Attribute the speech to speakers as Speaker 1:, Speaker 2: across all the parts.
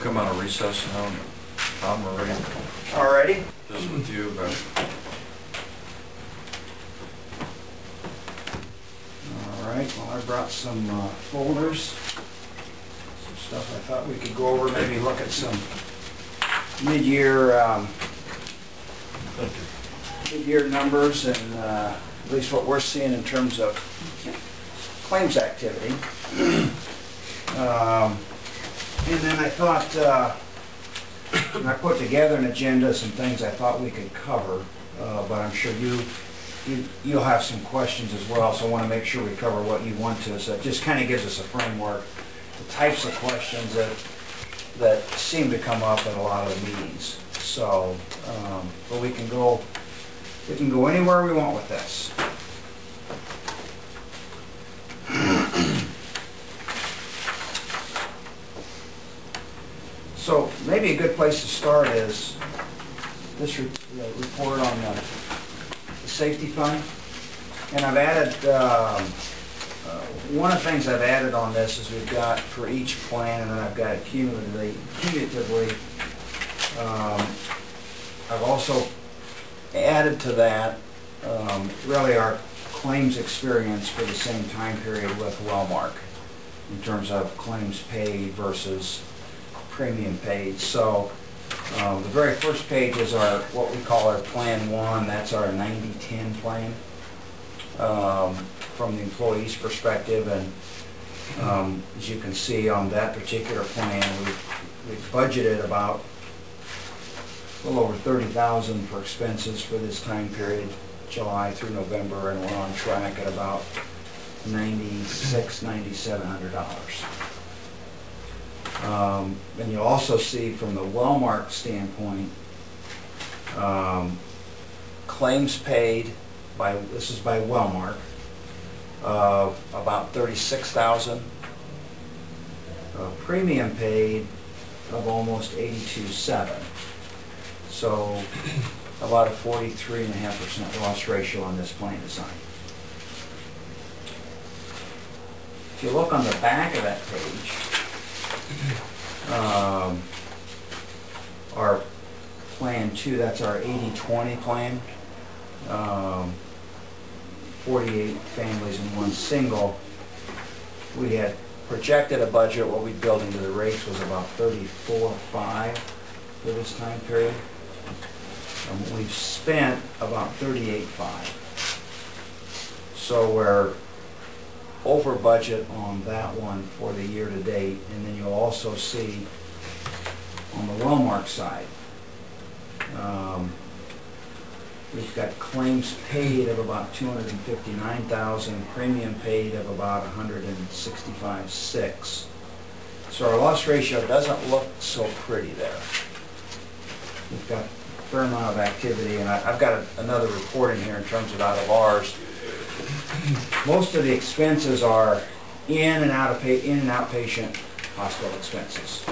Speaker 1: come out of recess now. Tom, we're ready.
Speaker 2: Alrighty.
Speaker 1: Just with you, but
Speaker 2: Alright, well I brought some folders, some stuff I thought we could go over, maybe look at some mid-year numbers and at least what we're seeing in terms of claims activity. And then I thought, I put together an agenda, some things I thought we could cover, but I'm sure you'll have some questions as well, so I want to make sure we cover what you want to. So it just kind of gives us a framework, the types of questions that seem to come up at a lot of the meetings. So, but we can go anywhere we want with this. So maybe a good place to start is this report on the safety fund. And I've added, one of the things I've added on this is we've got for each plan, and then I've got it cumulatively. I've also added to that really our claims experience for the same time period with Wellmark in terms of claims paid versus premium paid. So the very first page is our what we call our Plan 1. That's our 90-10 plan from the employee's perspective. And as you can see on that particular plan, we've budgeted about a little over $30,000 for expenses for this time period, July through November, and we're on track at about $9,700. And you'll also see from the Wellmark standpoint, claims paid by, this is by Wellmark, of about $36,000, premium paid of almost $82,700. So about a 43.5% loss ratio on this plan design. If you look on the back of that page, our Plan 2, that's our 80-20 plan, 48 families and one single. We had projected a budget, what we built into the rates was about $34,500 for this time period. We've spent about $38,500. So we're over budget on that one for the year to date. And then you'll also see on the Wellmark side, we've got claims paid of about $259,000, premium paid of about $165,600. So our loss ratio doesn't look so pretty there. We've got a fair amount of activity, and I've got another report in here in terms of out of ours. Most of the expenses are in and outpatient hospital expenses.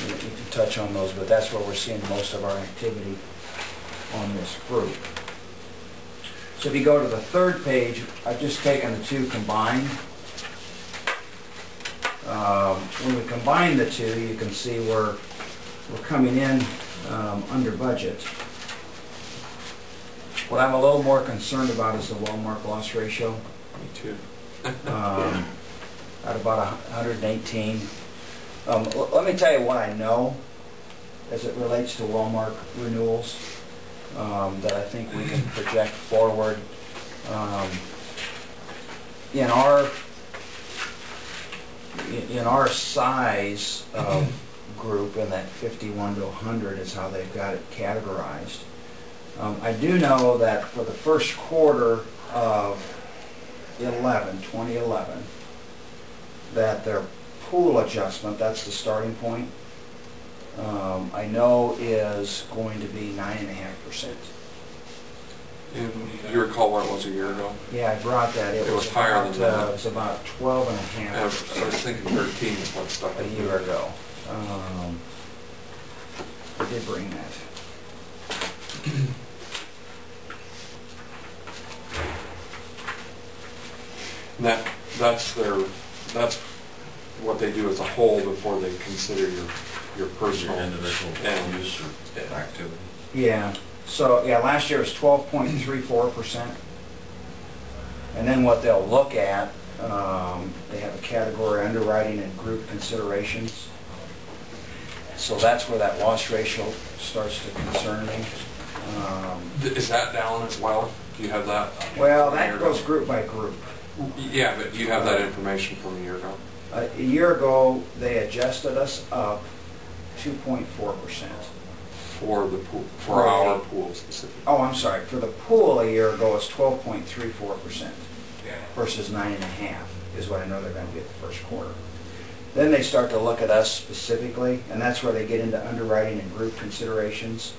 Speaker 2: You can touch on those, but that's where we're seeing most of our activity on this group. So if you go to the third page, I've just taken the two combined. When we combine the two, you can see we're coming in under budget. What I'm a little more concerned about is the Wellmark loss ratio.
Speaker 3: Me too.
Speaker 2: At about 118. Let me tell you what I know as it relates to Wellmark renewals that I think we can project forward. In our size group, in that 51 to 100 is how they've got it categorized. I do know that for the first quarter of 2011, that their pool adjustment, that's the starting point, I know is going to be 9.5%.
Speaker 3: And you recall what it was a year ago?
Speaker 2: Yeah, I brought that.
Speaker 3: It was higher than that.
Speaker 2: It was about 12.5%.
Speaker 3: I was thinking 13 is what stuck
Speaker 2: a year ago. I did bring that.
Speaker 3: That's what they do as a whole before they consider your personal
Speaker 1: individual
Speaker 3: and
Speaker 1: use or activity.
Speaker 2: Yeah, so, yeah, last year was 12.34%. And then what they'll look at, they have a category, underwriting and group considerations. So that's where that loss ratio starts to concern me.
Speaker 3: Is that down as well? Do you have that?
Speaker 2: Well, that goes group by group.
Speaker 3: Yeah, but you have that information from a year ago?
Speaker 2: A year ago, they adjusted us up 2.4%.
Speaker 3: For the pool, for our pool specifically.
Speaker 2: Oh, I'm sorry, for the pool a year ago, it's 12.34% versus 9.5% is what I know they're going to be at the first quarter. Then they start to look at us specifically, and that's where they get into underwriting and group considerations.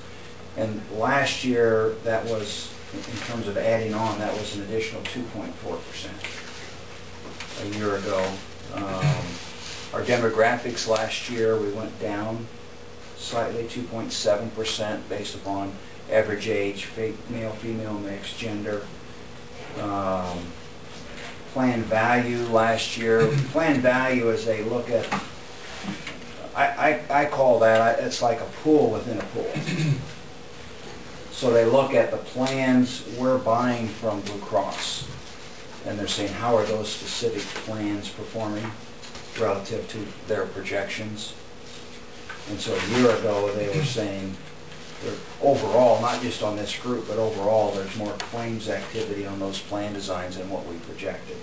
Speaker 2: And last year, that was, in terms of adding on, that was an additional 2.4% a year ago. Our demographics last year, we went down slightly, 2.7% based upon average age, male-female mix, gender. Plan value last year. Plan value is they look at, I call that, it's like a pool within a pool. So they look at the plans we're buying from Blue Cross, and they're saying how are those specific plans performing relative to their projections. And so a year ago they were saying overall, not just on this group, but overall there's more claims activity on those plan designs than what we projected.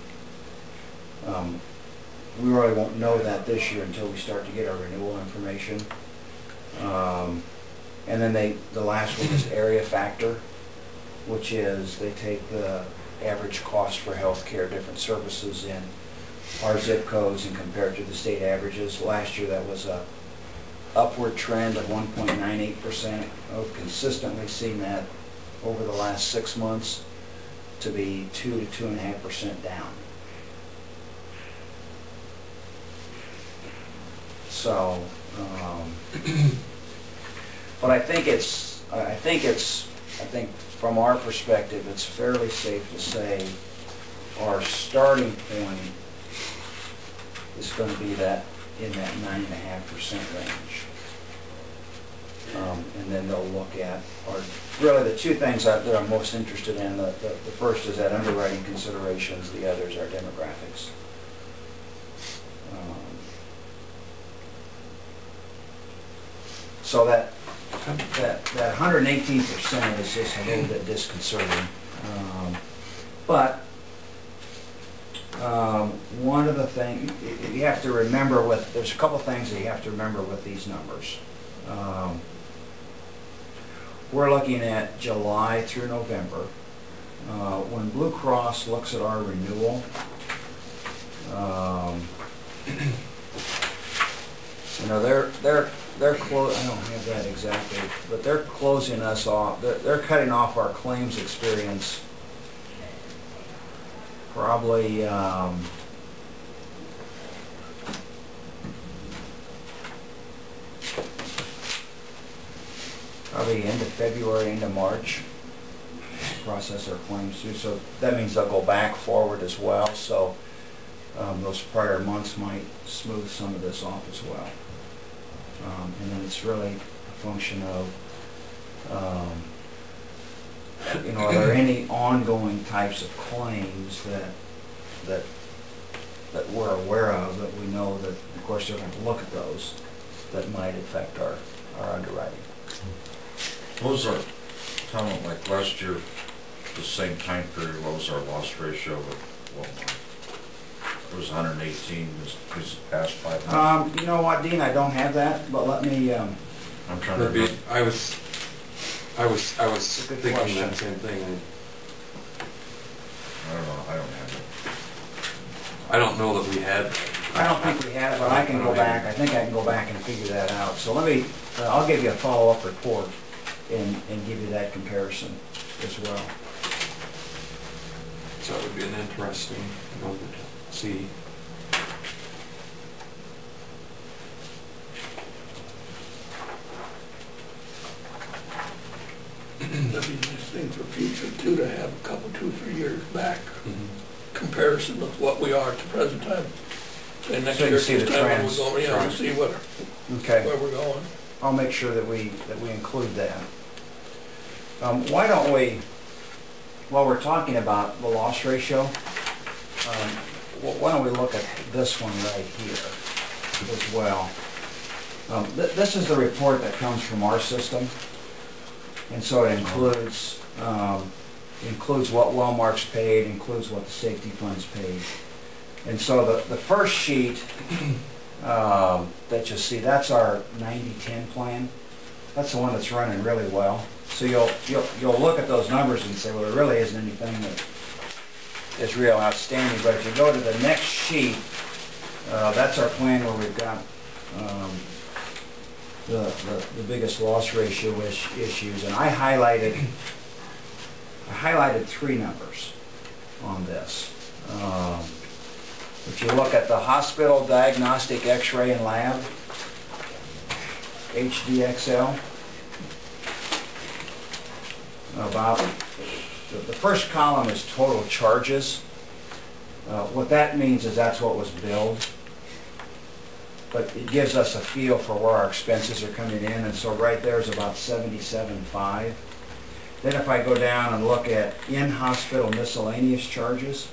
Speaker 2: We really won't know that this year until we start to get our renewal information. And then the last one is area factor, which is they take the average cost for health care, different services in our zip codes and compare it to the state averages. Last year that was a upward trend of 1.98%. I've consistently seen that over the last 6 months to be 2 to 2.5% down. So, but I think from our perspective, it's fairly safe to say our starting point is going to be that in that 9.5% range. And then they'll look at, really the two things that I'm most interested in. The first is that underwriting considerations, the others are demographics. So that 118% is just a little bit disconcerting. But one of the things you have to remember there's a couple things that you have to remember with these numbers. We're looking at July through November. When Blue Cross looks at our renewal, you know, they're close. I don't have that exactly, but they're closing us off. They're cutting off our claims experience probably end of February, end of March. Process our claims through, so that means they'll go back forward as well. So those prior months might smooth some of this off as well. And then it's really a function of, you know, are there any ongoing types of claims that we're aware of, that we know that, of course, they're going to look at those, that might affect our underwriting.
Speaker 1: What was our, tell them, like last year, the same time period, what was our loss ratio? It was 118, was past 500.
Speaker 2: You know what, Dean, I don't have that, but let me,
Speaker 1: I'm trying to remember.
Speaker 3: I was thinking
Speaker 2: question.
Speaker 3: that same thing.
Speaker 1: I don't know, I don't have it.
Speaker 3: I don't know that we had.
Speaker 2: I don't think we have it, but I can go back. I think I can go back and figure that out. So let me, I'll give you a follow-up report and give you that comparison as well.
Speaker 3: So it would be an interesting number to see.
Speaker 4: That'd be a nice thing for future too, to have a couple, 2 or 3 years back comparison of what we are at the present time. And next
Speaker 2: So you
Speaker 4: year,
Speaker 2: can see the
Speaker 4: this time when
Speaker 2: trends.
Speaker 4: we go, yeah, we'll see
Speaker 2: Okay.
Speaker 4: where we're going.
Speaker 2: I'll make sure that we include that. Why don't we, while we're talking about the loss ratio, why don't we look at this one right here as well. This is the report that comes from our system, and so it includes what Wellmark's paid, includes what the safety funds paid. And so the first sheet that you see, that's our 90-10 plan. That's the one that's running really well. So you'll look at those numbers and say, well, there really isn't anything that is real outstanding. But if you go to the next sheet, that's our plan where we've got the biggest loss ratio issues. And I highlighted 3 numbers on this. If you look at the hospital diagnostic X-ray and lab, HDXL, about the first column is total charges. What that means is that's what was billed, but it gives us a feel for where our expenses are coming in, and so right there is about 77.5. Then if I go down and look at in-hospital miscellaneous charges,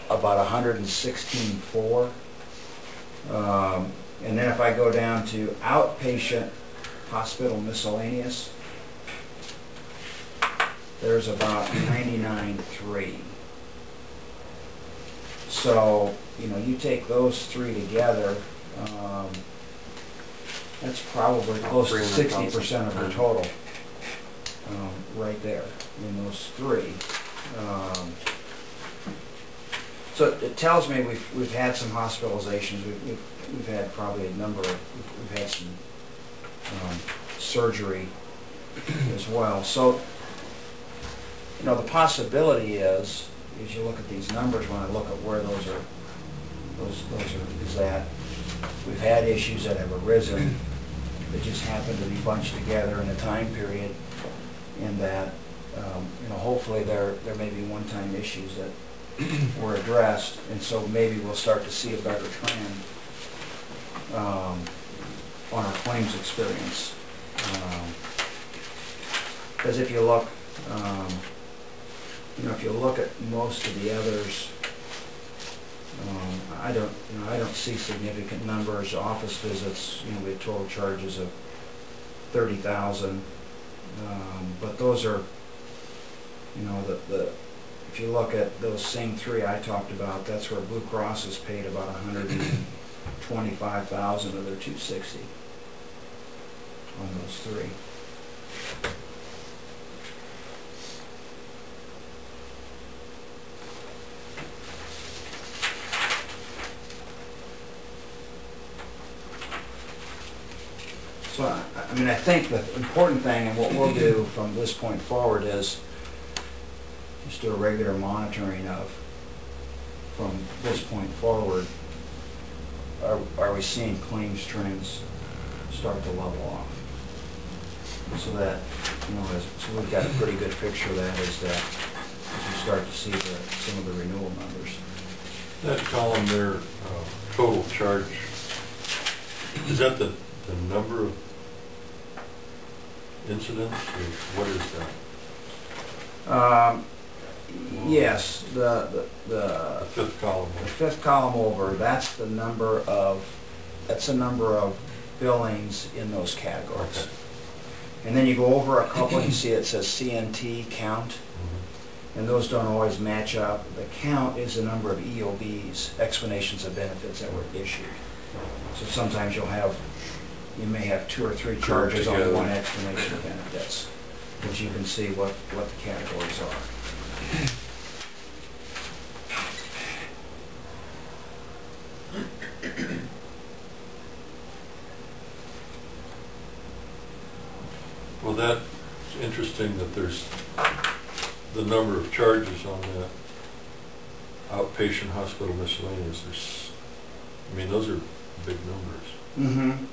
Speaker 2: about 116.4. And then if I go down to outpatient hospital miscellaneous, there's about 99.3. So, you take those 3 together, that's probably close to 60% of the total, right there in those 3. So it tells me we've had some hospitalizations. We've had probably a number of, we've had some surgery as well. So, the possibility is you look at these numbers, when I look at where those are is that we've had issues that have arisen that just happen to be bunched together in a time period, and that hopefully there may be one-time issues that were addressed, and so maybe we'll start to see a better trend on our claims experience. Because if you look, if you look at most of the others, I don't see significant numbers. Office visits, we have total charges of 30,000, but those are, if you look at those same 3 I talked about, that's where Blue Cross has paid about 125,000 of their 260 on those 3. So, I think the important thing, and what we'll do from this point forward, is just do a regular monitoring of, from this point forward, are we seeing claims trends start to level off? So that, so we've got a pretty good picture of that as we start to see some of the renewal numbers.
Speaker 5: That column there, total charge, is that the number of incidents, or what is that?
Speaker 2: Yes, the
Speaker 5: 5th column.
Speaker 2: The 5th column over, that's the number of billings in those categories.
Speaker 5: Okay.
Speaker 2: And then you go over a couple and you see it says CNT count, and those don't always match up. The count is the number of EOBs, explanations of benefits, that were issued. So sometimes you may have 2 or 3 charges on one explanation of benefits, but you can see what the categories are.
Speaker 5: Well, that's interesting that there's the number of charges on that outpatient hospital miscellaneous. Those are big numbers.
Speaker 2: Mm-hmm.